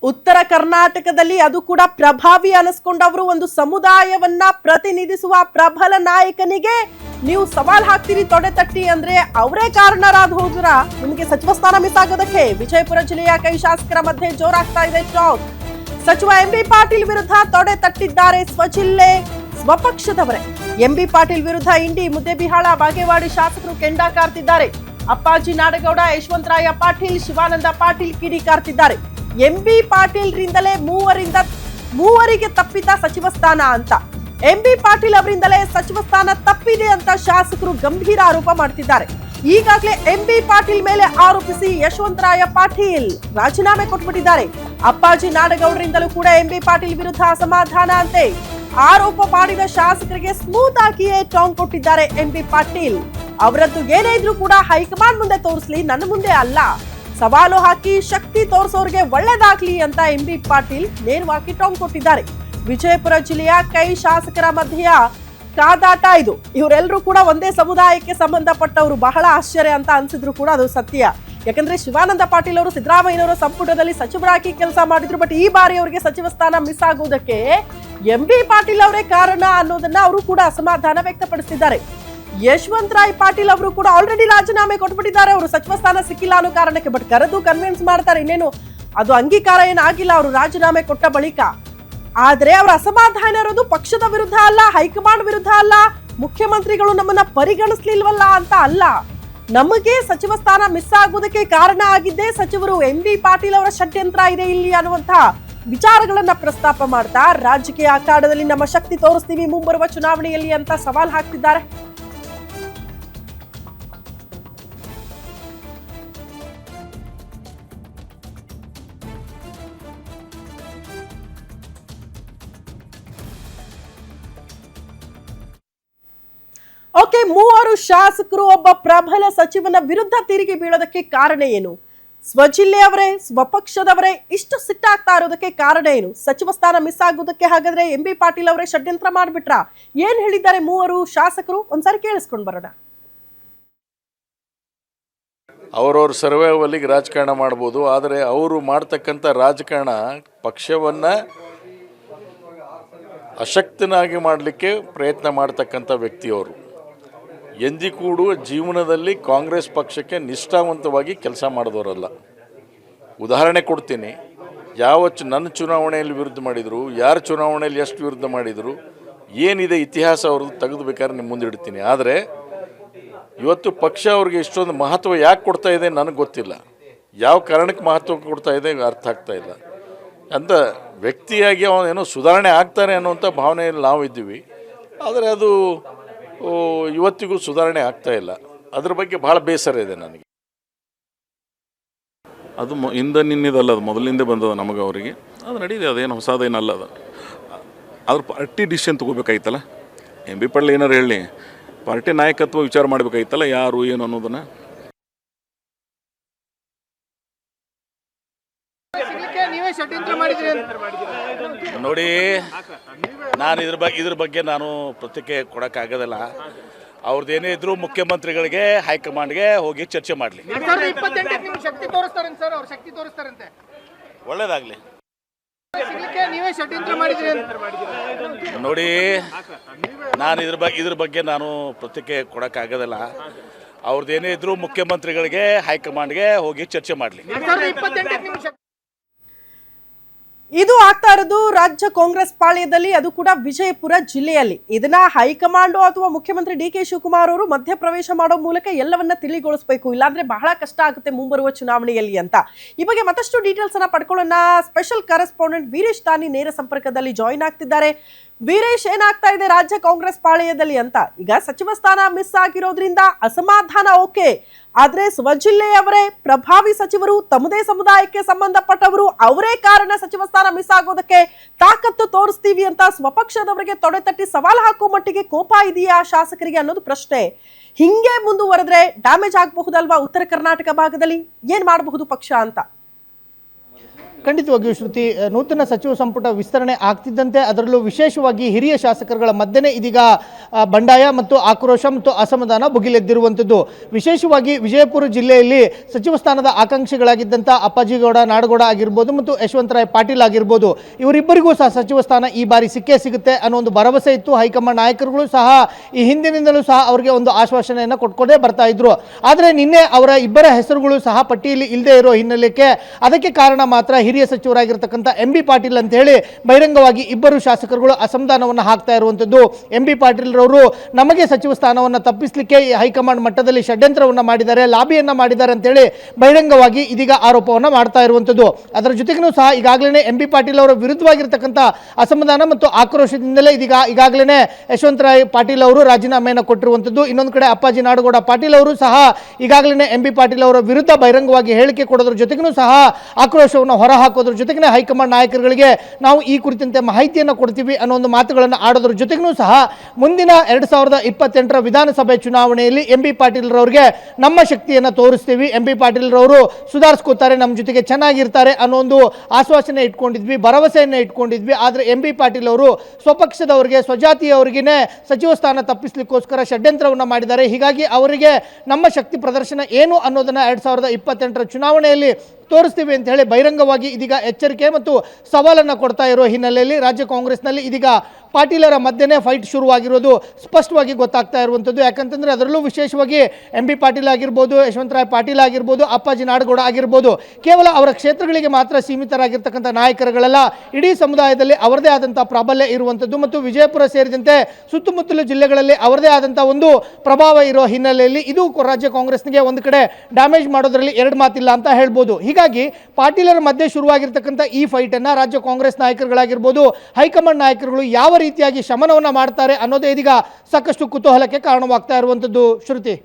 ಉತ್ತರ ಕರ್ನಾಟಕದಲ್ಲಿ ಅದು ಕೂಡ ಪ್ರಭಾವಿ ಅನಿಸ್ಕೊಂಡವರು ಒಂದು ಸಮುದಾಯವನ್ನ ಪ್ರತಿನಿಧಿಸುವ ಪ್ರಬಲ ನಾಯಕನಿಗೆ ನೀವು ಸವಾಲ್ ಹಾಕ್ತೀರಿ ತೊಡೆ ತಟ್ಟಿ ಅಂದ್ರೆ ಅವರೇ ಕಾರಣರಾದ ಹೋದ್ರ ನಿಮಗೆ ಸಚಿವ ಸ್ಥಾನ ಮಿಸ್ ಆಗೋದಕ್ಕೆ. ವಿಜಯಪುರ ಜಿಲ್ಲೆಯ ಕೈ ಶಾಸಕರ ಮಧ್ಯೆ ಜೋರಾಗ್ತಾ ಇದೆ ಟಾಕ್. ಸಚಿವ ಎಂಬಿ ಪಾಟೀಲ್ ವಿರುದ್ಧ ತೊಡೆ ತಟ್ಟಿದ್ದಾರೆ ಸ್ವಜಿಲ್ಲೆ ಸ್ವಪಕ್ಷದವರೇ. ಎಂಬಿ ಪಾಟೀಲ್ ವಿರುದ್ಧ ಇಂಡಿ, ಮುದ್ದೇಬಿಹಾಳ, ಬಾಗೇವಾಡಿ ಶಾಸಕರು ಕೆಂಡ ಕಾರ್ತಿದ್ದಾರೆ. ಅಪ್ಪಾಜಿ ನಾಡಗೌಡ, ಯಶವಂತರಾಯ ಪಾಟೀಲ್, ಶಿವಾನಂದ ಪಾಟೀಲ್ ಕಿಡಿ ಕಾರ್ತಿದ್ದಾರೆ. ಎಂಬಿ ಪಾಟೀಲ್ ರಿಂದಲೇ ಮೂವರಿಗೆ ತಪ್ಪಿತ ಸಚಿವ ಸ್ಥಾನ ಅಂತ, ಎಂಬಿ ಪಾಟೀಲ್ ಅವರಿಂದಲೇ ಸಚಿವ ಸ್ಥಾನ ತಪ್ಪಿದೆ ಅಂತ ಶಾಸಕರು ಗಂಭೀರ ಆರೋಪ ಮಾಡ್ತಿದ್ದಾರೆ. ಈಗಾಗಲೇ ಎಂಬಿ ಪಾಟೀಲ್ ಮೇಲೆ ಆರೋಪಿಸಿ ಯಶವಂತರಾಯ ಪಾಟೀಲ್ ರಾಜೀನಾಮೆ ಕೊಟ್ಬಿಟ್ಟಿದ್ದಾರೆ. ಅಪ್ಪಾಜಿ ನಾಡಗೌಡರಿಂದಲೂ ಕೂಡ ಎಂಬಿ ಪಾಟೀಲ್ ವಿರುದ್ಧ ಅಸಮಾಧಾನ ಅಂತೆ ಆರೋಪ ಮಾಡಿದ ಶಾಸಕರಿಗೆ ಸ್ಮೂತ್ ಆಗಿಯೇ ಟಾಂಗ್ ಕೊಟ್ಟಿದ್ದಾರೆ ಎಂಬಿ ಪಾಟೀಲ್. ಅವರದ್ದು ಏನೇ ಇದ್ರೂ ಕೂಡ ಹೈಕಮಾಂಡ್ ಮುಂದೆ ತೋರಿಸ್ಲಿ, ನನ್ನ ಮುಂದೆ ಅಲ್ಲ. ಸವಾಲು ಹಾಕಿ ಶಕ್ತಿ ತೋರಿಸೋರ್ಗೆ ಒಳ್ಳೇದಾಗ್ಲಿ ಅಂತ ಎಂಬಿ ಪಾಟೀಲ್ ನೇರವಾಗಿ ಟಾಂಗ್ ಕೊಟ್ಟಿದ್ದಾರೆ. ವಿಜಯಪುರ ಜಿಲ್ಲೆಯ ಕೈ ಶಾಸಕರ ಮಧ್ಯೆಯ ಕಾದಾಟ ಇದು. ಇವರೆಲ್ಲರೂ ಕೂಡ ಒಂದೇ ಸಮುದಾಯಕ್ಕೆ ಸಂಬಂಧಪಟ್ಟವರು. ಬಹಳ ಆಶ್ಚರ್ಯ ಅಂತ ಅನ್ಸಿದ್ರು ಕೂಡ ಅದು ಸತ್ಯ. ಯಾಕಂದ್ರೆ ಶಿವಾನಂದ ಪಾಟೀಲ್ ಅವರು ಸಿದ್ದರಾಮಯ್ಯನವರ ಸಂಪುಟದಲ್ಲಿ ಸಚಿವರಾಗಿ ಕೆಲಸ ಮಾಡಿದ್ರು. ಬಟ್ ಈ ಬಾರಿ ಅವರಿಗೆ ಸಚಿವ ಸ್ಥಾನ ಮಿಸ್ ಆಗುವುದಕ್ಕೆ ಎಂಬಿ ಪಾಟೀಲ್ ಅವರೇ ಕಾರಣ ಅನ್ನೋದನ್ನ ಅವರು ಕೂಡ ಅಸಮಾಧಾನ ವ್ಯಕ್ತಪಡಿಸಿದ್ದಾರೆ. ಯಶವಂತರಾಯ್ ಪಾಟೀಲ್ ಅವರು ಕೂಡ ಆಲ್ರೆಡಿ ರಾಜೀನಾಮೆ ಕೊಟ್ಬಿಟ್ಟಿದ್ದಾರೆ. ಅವರು ಸಚಿವ ಸ್ಥಾನ ಸಿಕ್ಕಿಲ್ಲ ಅನ್ನೋ ಕಾರಣಕ್ಕೆ. ಬಟ್ ಕರೆದು ಕನ್ವಿನ್ಸ್ ಮಾಡ್ತಾರೆ. ಇನ್ನೇನು ಅದು ಅಂಗೀಕಾರ ಏನಾಗಿಲ್ಲ ಅವರು ರಾಜೀನಾಮೆ ಕೊಟ್ಟ ಬಳಿಕ. ಆದ್ರೆ ಅವರ ಅಸಮಾಧಾನ ಇರೋದು ಪಕ್ಷದ ವಿರುದ್ಧ ಅಲ್ಲ, ಹೈಕಮಾಂಡ್ ವಿರುದ್ಧ ಅಲ್ಲ, ಮುಖ್ಯಮಂತ್ರಿಗಳು ನಮ್ಮನ್ನ ಪರಿಗಣಿಸ್ಲಿಲ್ವಲ್ಲ ಅಂತ ಅಲ್ಲ. ನಮಗೆ ಸಚಿವ ಸ್ಥಾನ ಮಿಸ್ ಆಗುವುದಕ್ಕೆ ಕಾರಣ ಆಗಿದ್ದೇ ಸಚಿವರು ಎಂಬಿ ಪಾಟೀಲ್ ಅವರ ಷಡ್ಯಂತ್ರ ಇದೆ ಇಲ್ಲಿ ಅನ್ನುವಂತಹ ವಿಚಾರಗಳನ್ನ ಪ್ರಸ್ತಾಪ ಮಾಡ್ತಾ ರಾಜಕೀಯ ಅಖಾಡದಲ್ಲಿ ನಮ್ಮ ಶಕ್ತಿ ತೋರಿಸ್ತೀವಿ ಮುಂಬರುವ ಚುನಾವಣೆಯಲ್ಲಿ ಅಂತ ಸವಾಲ್ ಹಾಕ್ತಿದ್ದಾರೆ. ಓಕೆ, ಮೂವರು ಶಾಸಕರು ಒಬ್ಬ ಪ್ರಬಲ ಸಚಿವನ ವಿರುದ್ಧ ತಿರುಗಿ ಬೀಳೋದಕ್ಕೆ ಕಾರಣ ಏನು? ಸ್ವಜಿಲ್ಲೆಯವರೇ, ಸ್ವಪಕ್ಷದವರೇ ಇಷ್ಟು ಸಿಟ್ಟಾಗ್ತಾ ಇರೋದಕ್ಕೆ ಕಾರಣ ಏನು? ಸಚಿವ ಸ್ಥಾನ ಮಿಸ್ ಆಗೋದಕ್ಕೆ ಹಾಗಾದ್ರೆ ಎಂಬಿ ಪಾಟೀಲ್ ಅವರೇ ಷಡ್ಯಂತ್ರ ಮಾಡ್ಬಿಟ್ರ? ಏನ್ ಹೇಳಿದ್ದಾರೆ ಮೂವರು ಶಾಸಕರು? ಒಂದ್ಸಾರಿ ಕೇಳಿಸ್ಕೊಂಡ್ ಬರೋಣ. ಅವರವ್ರ ಸರ್ವೈವಲ್ಲಿಗೆ ರಾಜಕಾರಣ ಮಾಡ್ಬೋದು, ಆದರೆ ಅವರು ಮಾಡ್ತಕ್ಕಂಥ ರಾಜಕಾರಣ ಪಕ್ಷವನ್ನ ಅಶಕ್ತನಾಗಿ ಮಾಡಲಿಕ್ಕೆ ಪ್ರಯತ್ನ ಮಾಡ್ತಕ್ಕಂಥ ವ್ಯಕ್ತಿಯವರು. ಎಂದಿಗೂ ಜೀವನದಲ್ಲಿ ಕಾಂಗ್ರೆಸ್ ಪಕ್ಷಕ್ಕೆ ನಿಷ್ಠಾವಂತವಾಗಿ ಕೆಲಸ ಮಾಡಿದವರಲ್ಲ. ಉದಾಹರಣೆ ಕೊಡ್ತೀನಿ. ನನ್ನ ಚುನಾವಣೆಯಲ್ಲಿ ವಿರುದ್ಧ ಮಾಡಿದರು, ಯಾರ ಚುನಾವಣೆಯಲ್ಲಿ ಎಷ್ಟು ವಿರುದ್ಧ ಮಾಡಿದರು, ಏನಿದೆ ಇತಿಹಾಸ ಅವ್ರದ್ದು ತೆಗೆದು ಬೇಕಾದ್ರೆ ನಿಮ್ಮ ಮುಂದೆ ಇಡ್ತೀನಿ. ಆದರೆ ಇವತ್ತು ಪಕ್ಷ ಅವ್ರಿಗೆ ಇಷ್ಟೊಂದು ಮಹತ್ವ ಯಾಕೆ ಕೊಡ್ತಾ ಇದೆ ನನಗೆ ಗೊತ್ತಿಲ್ಲ. ಯಾವ ಕಾರಣಕ್ಕೆ ಮಹತ್ವ ಕೊಡ್ತಾ ಇದೆ ಅರ್ಥ ಆಗ್ತಾ ಇಲ್ಲ. ಅಂತ ವ್ಯಕ್ತಿಯಾಗಿ ಅವನೇನೋ ಸುಧಾರಣೆ ಆಗ್ತಾನೆ ಅನ್ನುವಂಥ ಭಾವನೆಯಲ್ಲಿ ನಾವು ಇದ್ದೀವಿ. ಆದರೆ ಅದು ಇವತ್ತಿಗೂ ಸುಧಾರಣೆ ಆಗ್ತಾ ಇಲ್ಲ. ಅದ್ರ ಬಗ್ಗೆ ಭಾಳ ಬೇಸರ ಇದೆ ನನಗೆ. ಅದು ನಿನ್ನಿದಲ್ಲ, ಅದು ಮೊದಲಿಂದ ಬಂದದ ನಮಗೆ ಅವರಿಗೆ. ಅದು ನಡೀದೆ, ಅದೇನು ಹೊಸದೇನಲ್ಲ. ಅದು ಅದ್ರ ಪಾರ್ಟಿ ಡಿಸಿಷನ್ ತೊಗೋಬೇಕಾಯ್ತಲ್ಲ. ಎಂ ಬಿ ಪಾಟೀಲ್ ಏನಾರು ಹೇಳಿ ಪಾರ್ಟಿ ನಾಯಕತ್ವ ವಿಚಾರ ಮಾಡಬೇಕಾಯ್ತಲ್ಲ, ಯಾರು ಏನು ಅನ್ನೋದನ್ನು. ನೋಡಿ, ನಾನು ಇದ್ರ ಬಗ್ಗೆ ನಾನು ಪ್ರತಿಕ್ರಿಯೆ ಕೊಡೋಕ್ಕಾಗೋದಿಲ್ಲ. ಅವ್ರದ್ದೇನೇ ಇದ್ರು ಮುಖ್ಯಮಂತ್ರಿಗಳಿಗೆ, ಹೈಕಮಾಂಡ್ಗೆ ಹೋಗಿ ಚರ್ಚೆ ಮಾಡಲಿ. ಒಳ್ಳೇದಾಗಲಿ. ನೋಡಿ, ನಾನು ಇದ್ರ ಬಗ್ಗೆ ನಾನು ಪ್ರತಿಕ್ರಿಯೆ ಕೊಡೋಕ್ಕಾಗೋದಿಲ್ಲ. ಅವ್ರದ್ದೇನೇ ಇದ್ರು ಮುಖ್ಯಮಂತ್ರಿಗಳಿಗೆ, ಹೈಕಮಾಂಡ್ಗೆ ಹೋಗಿ ಚರ್ಚೆ ಮಾಡಲಿ. ಇದು ಆಗ್ತಾ ಇರೋದು ರಾಜ್ಯ ಕಾಂಗ್ರೆಸ್ ಪಾಳ್ಯದಲ್ಲಿ, ಅದು ಕೂಡ ವಿಜಯಪುರ ಜಿಲ್ಲೆಯಲ್ಲಿ. ಇದನ್ನ ಹೈಕಮಾಂಡು ಅಥವಾ ಮುಖ್ಯಮಂತ್ರಿ ಡಿ ಕೆ ಶಿವಕುಮಾರ್ ಅವರು ಮಧ್ಯಪ್ರವೇಶ ಮಾಡೋ ಮೂಲಕ ಎಲ್ಲವನ್ನ ತಿಳಿಗೊಳಿಸಬೇಕು, ಇಲ್ಲಾಂದ್ರೆ ಬಹಳ ಕಷ್ಟ ಆಗುತ್ತೆ ಮುಂಬರುವ ಚುನಾವಣೆಯಲ್ಲಿ ಅಂತ. ಈ ಬಗ್ಗೆ ಮತ್ತಷ್ಟು ಡೀಟೇಲ್ಸ್ ಅನ್ನ ಪಡ್ಕೊಳ್ಳೋಣ. ಸ್ಪೆಷಲ್ ಕರೆಸ್ಪಾಂಡೆಂಟ್ ವೀರೇಶ್ ತಾನಿ ನೇರ ಸಂಪರ್ಕದಲ್ಲಿ ಜಾಯಿನ್ ಆಗ್ತಿದ್ದಾರೆ. ವೀರೇಶ್, ಏನಾಗ್ತಾ ಇದೆ ರಾಜ್ಯ ಕಾಂಗ್ರೆಸ್ ಪಾಳ್ಯದಲ್ಲಿ ಅಂತ? ಈಗ ಸಚಿವ ಸ್ಥಾನ ಮಿಸ್ ಆಗಿರೋದ್ರಿಂದ ಅಸಮಾಧಾನ ಓಕೆ, ಆದ್ರೆ ಸ್ವಜಿಲ್ಲೆಯವರೇ ಪ್ರಭಾವಿ ಸಚಿವರು, ತಮ್ಮದೇ ಸಮುದಾಯಕ್ಕೆ ಸಂಬಂಧಪಟ್ಟವರು, ಅವರೇ ಕಾರಣ ಸಚಿವ ಸ್ಥಾನ ಮಿಸ್ ಆಗೋದಕ್ಕೆ, ತಾಕತ್ತು ತೋರಿಸ್ತೀವಿ ಅಂತ ಸ್ವಪಕ್ಷದವರಿಗೆ ತೊಡೆ ತಟ್ಟಿ ಸವಾಲು ಹಾಕೋ ಮಟ್ಟಿಗೆ ಕೋಪ ಇದೆಯಾ ಶಾಸಕರಿಗೆ ಅನ್ನೋದು ಪ್ರಶ್ನೆ. ಹಿಂಗೆ ಮುಂದುವರೆದ್ರೆ ಡ್ಯಾಮೇಜ್ ಆಗಬಹುದಲ್ವಾ ಉತ್ತರ ಕರ್ನಾಟಕ ಭಾಗದಲ್ಲಿ? ಏನ್ ಮಾಡಬಹುದು ಪಕ್ಷ ಅಂತ? ಖಂಡಿತವಾಗಿಯೂ ಶ್ರುತಿ, ನೂತನ ಸಚಿವ ಸಂಪುಟ ವಿಸ್ತರಣೆ ಆಗ್ತಿದ್ದಂತೆ ಅದರಲ್ಲೂ ವಿಶೇಷವಾಗಿ ಹಿರಿಯ ಶಾಸಕರುಗಳ ಮಧ್ಯೆ ಇದೀಗ ಬಂಡಾಯ ಮತ್ತು ಆಕ್ರೋಶ ಮತ್ತು ಅಸಮಾಧಾನ ಭುಗಿಲೆದ್ದಿರುವಂಥದ್ದು. ವಿಶೇಷವಾಗಿ ವಿಜಯಪುರ ಜಿಲ್ಲೆಯಲ್ಲಿ ಸಚಿವ ಸ್ಥಾನದ ಆಕಾಂಕ್ಷಿಗಳಾಗಿದ್ದಂಥ ಅಪ್ಪಾಜಿಗೌಡ ನಾಡಗೌಡ ಆಗಿರ್ಬೋದು ಮತ್ತು ಯಶವಂತರಾಯ ಪಾಟೀಲ್ ಆಗಿರ್ಬೋದು, ಇವರಿಬ್ಬರಿಗೂ ಸಹ ಸಚಿವ ಸ್ಥಾನ ಈ ಬಾರಿ ಸಿಕ್ಕೇ ಸಿಗುತ್ತೆ ಅನ್ನೋ ಒಂದು ಭರವಸೆ ಇತ್ತು. ಹೈಕಮಾಂಡ್ ನಾಯಕರುಗಳು ಸಹ ಈ ಹಿಂದಿನಿಂದಲೂ ಸಹ ಅವರಿಗೆ ಒಂದು ಆಶ್ವಾಸನೆಯನ್ನು ಕೊಟ್ಕೊಂಡೇ ಬರ್ತಾ ಇದ್ರು. ಆದರೆ ನಿನ್ನೆ ಅವರ ಇಬ್ಬರ ಹೆಸರುಗಳು ಸಹ ಪಟ್ಟಿಯಲ್ಲಿ ಇಲ್ಲದೆ ಇರೋ ಹಿನ್ನೆಲೆಗೆ ಅದಕ್ಕೆ ಕಾರಣ ಮಾತ್ರ ಹಿರಿಯ ಸಚಿವರಾಗಿರ್ತಕ್ಕಂಥ ಎಂ ಬಿ ಪಾಟೀಲ್ ಅಂತ ಹೇಳಿ ಬಹಿರಂಗವಾಗಿ ಇಬ್ಬರು ಶಾಸಕರುಗಳು ಅಸಮಾಧಾನವನ್ನು ಹಾಕ್ತಾ ಇರುವಂಥದ್ದು. ಎಂ ಬಿ ಪಾಟೀಲ್ ರವರು ನಮಗೆ ಸಚಿವ ಸ್ಥಾನವನ್ನು ತಪ್ಪಿಸಲಿಕ್ಕೆ ಹೈಕಮಾಂಡ್ ಮಟ್ಟದಲ್ಲಿ ಷಡ್ಯಂತ್ರವನ್ನು ಮಾಡಿದ್ದಾರೆ, ಲಾಬಿಯನ್ನು ಮಾಡಿದ್ದಾರೆ ಅಂತೇಳಿ ಬಹಿರಂಗವಾಗಿ ಇದೀಗ ಆರೋಪವನ್ನು ಮಾಡ್ತಾ ಇರುವಂಥದ್ದು. ಅದರ ಜೊತೆಗೂ ಸಹ ಈಗಾಗಲೇ ಎಂ ಬಿ ಪಾಟೀಲ್ ಅವರ ವಿರುದ್ಧವಾಗಿರ್ತಕ್ಕಂಥ ಅಸಮಾಧಾನ ಮತ್ತು ಆಕ್ರೋಶದಿಂದಲೇ ಈಗಾಗಲೇ ಯಶವಂತರಾಯ ಪಾಟೀಲ್ ಅವರು ರಾಜೀನಾಮೆಯನ್ನು ಕೊಟ್ಟಿರುವಂಥದ್ದು. ಇನ್ನೊಂದು ಕಡೆ ಅಪ್ಪಾಜಿ ನಾಡಗೌಡ ಪಾಟೀಲ್ ಅವರು ಸಹ ಈಗಾಗಲೇ ಎಂ ಬಿ ಪಾಟೀಲ್ ಅವರ ವಿರುದ್ಧ ಬಹಿರಂಗವಾಗಿ ಹೇಳಿಕೆ ಕೊಡೋದ್ರ ಜೊತೆಗೂ ಸಹ ಆಕ್ರೋಶವನ್ನು ಹೊರಹಾಕೋದ್ರ ಜೊತೆಗೆ ಹೈಕಮಾಂಡ್ ನಾಯಕರುಗಳಿಗೆ ನಾವು ಈ ಕುರಿತಂತೆ ಮಾಹಿತಿಯನ್ನು ಕೊಡ್ತೀವಿ ಅನ್ನೋ ಒಂದು ಮಾತುಗಳನ್ನು ಆಡೋದ್ರ ಜೊತೆಗೂ ಸಹ ಮುಂದಿನ 2028ರ ವಿಧಾನಸಭೆ ಚುನಾವಣೆಯಲ್ಲಿ ಎಂ ಬಿ ಪಾಟೀಲ್ ರವರಿಗೆ ನಮ್ಮ ಶಕ್ತಿಯನ್ನು ತೋರಿಸ್ತೀವಿ, ಎಂ ಬಿ ಪಾಟೀಲ್ ರವರು ಸುಧಾರಿಸ್ಕೋತಾರೆ, ನಮ್ಮ ಜೊತೆಗೆ ಚೆನ್ನಾಗಿರ್ತಾರೆ ಅನ್ನೋ ಒಂದು ಆಶ್ವಾಸನೆ ಇಟ್ಕೊಂಡಿದ್ವಿ, ಭರವಸೆಯನ್ನು ಇಟ್ಕೊಂಡಿದ್ವಿ. ಆದರೆ ಎಂ ಬಿ ಪಾಟೀಲ್ ಅವರು ಸ್ವಪಕ್ಷದವರಿಗೆ ಸ್ವಜಾತಿಯವರಿಗೇ ಸಚಿವ ಸ್ಥಾನ ತಪ್ಪಿಸಲಿಕ್ಕೋಸ್ಕರ ಷಡ್ಯಂತ್ರವನ್ನು ಮಾಡಿದ್ದಾರೆ. ಹೀಗಾಗಿ ಅವರಿಗೆ ನಮ್ಮ ಶಕ್ತಿ ಪ್ರದರ್ಶನ ಏನು ಅನ್ನೋದನ್ನು 2028ರ ಚುನಾವಣೆಯಲ್ಲಿ ತೋರಿಸ್ತೀವಿ ಅಂತ ಹೇಳಿ ಬಹಿರಂಗವಾಗಿ ಇದೀಗ ಎಚ್ಚರಿಕೆ ಮತ್ತು ಸವಾಲನ್ನು ಕೊಡ್ತಾ ಇರೋ ಹಿನ್ನೆಲೆಯಲ್ಲಿ ರಾಜ್ಯ ಕಾಂಗ್ರೆಸ್ನಲ್ಲಿ ಇದೀಗ ಪಾಟೀಲರ ಮಧ್ಯೆ ಫೈಟ್ ಶುರುವಾಗಿರೋದು ಸ್ಪಷ್ಟವಾಗಿ ಗೊತ್ತಾಗ್ತಾ ಇರುವಂಥದ್ದು. ಯಾಕಂತಂದರೆ ಅದರಲ್ಲೂ ವಿಶೇಷವಾಗಿ ಎಂ ಬಿ ಪಾಟೀಲ್ ಆಗಿರ್ಬೋದು, ಯಶವಂತರಾಯ ಪಾಟೀಲ್ ಆಗಿರ್ಬೋದು, ಅಪ್ಪಾಜಿ ನಾಡಗೌಡ ಆಗಿರ್ಬೋದು, ಕೇವಲ ಅವರ ಕ್ಷೇತ್ರಗಳಿಗೆ ಮಾತ್ರ ಸೀಮಿತರಾಗಿರ್ತಕ್ಕಂಥ ನಾಯಕರುಗಳೆಲ್ಲ ಇಡೀ ಸಮುದಾಯದಲ್ಲಿ ಅವರದೇ ಆದಂಥ ಪ್ರಾಬಲ್ಯ ಇರುವಂಥದ್ದು ಮತ್ತು ವಿಜಯಪುರ ಸೇರಿದಂತೆ ಸುತ್ತಮುತ್ತಲು ಜಿಲ್ಲೆಗಳಲ್ಲಿ ಅವರದೇ ಆದಂಥ ಒಂದು ಪ್ರಭಾವ ಇರೋ ಹಿನ್ನೆಲೆಯಲ್ಲಿ ಇದು ರಾಜ್ಯ ಕಾಂಗ್ರೆಸ್ನಿಗೆ ಒಂದು ಕಡೆ ಡ್ಯಾಮೇಜ್ ಮಾಡೋದರಲ್ಲಿ ಎರಡು ಮಾತಿಲ್ಲ ಅಂತ ಹೇಳ್ಬೋದು. ಹೀಗಾಗಿ ಪಾಟೀಲರ ಮಧ್ಯೆ ಶುರುವಾಗಿರ್ತಕ್ಕಂಥ ಈ ಫೈಟನ್ನು ರಾಜ್ಯ ಕಾಂಗ್ರೆಸ್ ನಾಯಕರುಗಳಾಗಿರ್ಬೋದು, ಹೈಕಮಾಂಡ್ ನಾಯಕರುಗಳು ಯಾವ ರೀತಿಯಾಗಿ ಶಮನವನ್ನು ಮಾಡ್ತಾರೆ ಅನ್ನೋದೇ ಇದೀಗ ಸಾಕಷ್ಟು ಕುತೂಹಲಕ್ಕೆ ಕಾರಣವಾಗ್ತಾ ಇರುವಂಥದ್ದು. ಶ್ರುತಿ.